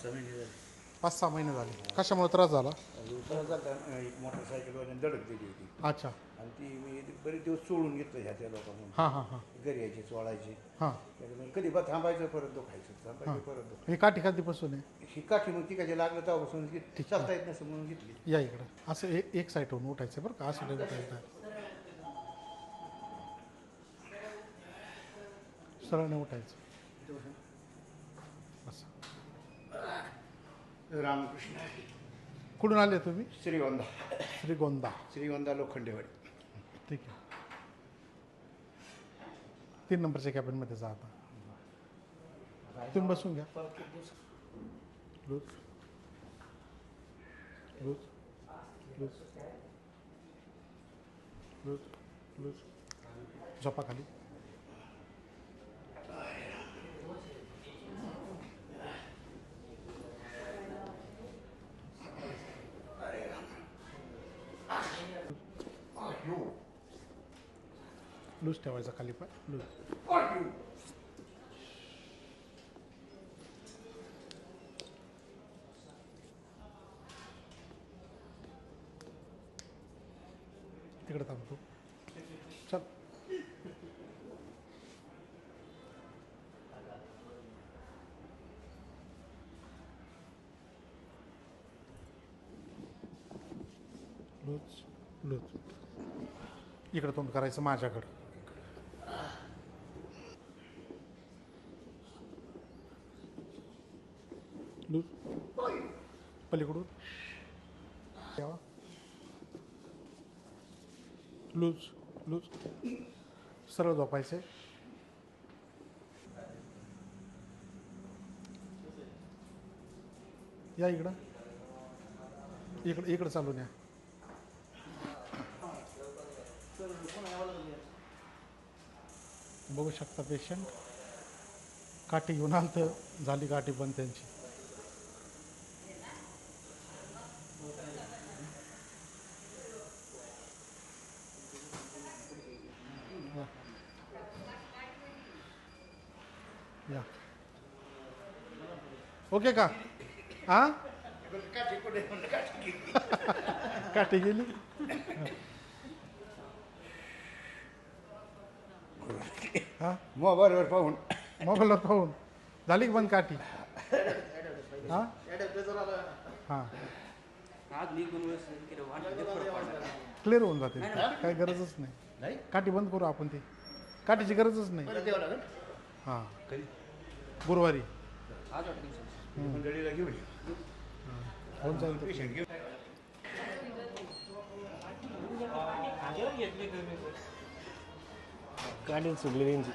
5-6 महिने झाले. 5-6 महिने झाले. कशामुळे त्रास झाला? त्रास झाला. एक मोटरसायकलवाल्याने धडक दिली होती अच्छा. आणि ती मी बरेच दिवस सोडून घेतलं ह्या त्या लोकांना. हां हां हां घरी यायचे चोळायचे. हां. त्याच्यामुळे कधी बा थांबायचं परत दुखायचं, थांबायचं परत दुखायचं. ही काठी कधीपासून आहे? ही काठी मग ती कधी लागलं तेव्हापासून चालता येत नसतं म्हणून घेतली. या इकडं असं एक साईड होऊन उठायचं बरं का, असं नाही उठायचं. सरळ नाही उठायचं असं. रामकृष्ण. कुठून आले तुम्ही? श्रीगोंदा. श्रीगोंदा लोखंडेवाडी. ठीक आहे. 3 नंबरच्या कॅबिनमध्ये जा आता. तुम्ही बसून घ्या. Loose loose loose loose loose. झोपा खाली. लूज ठेवायचा खाली पण लूज. तिकडे थांबतो. चल. Loose loose. इकडं तोंड करायचं माझ्याकडं. लूज. पलीकडून ठेवा. Loose loose. सरळ झोपायचे. या इकडं. इकडं चालून या. बघू शकता पेशंट काठी घेऊन आलं तर झाली काठी पण त्यांची. या. ओके का? हां. काठी गेली. हां. मोबाईलवर पाहून झाली की बंद काठी? हां हां. क्लिअर होऊन जाते. काही गरजच नाही. काठी बंद करू आपण. ती काठीची गरजच नाही. हां. गुरुवारी मंडळीला घेऊन होऊन जाईल. गाडी सुटली त्यांची.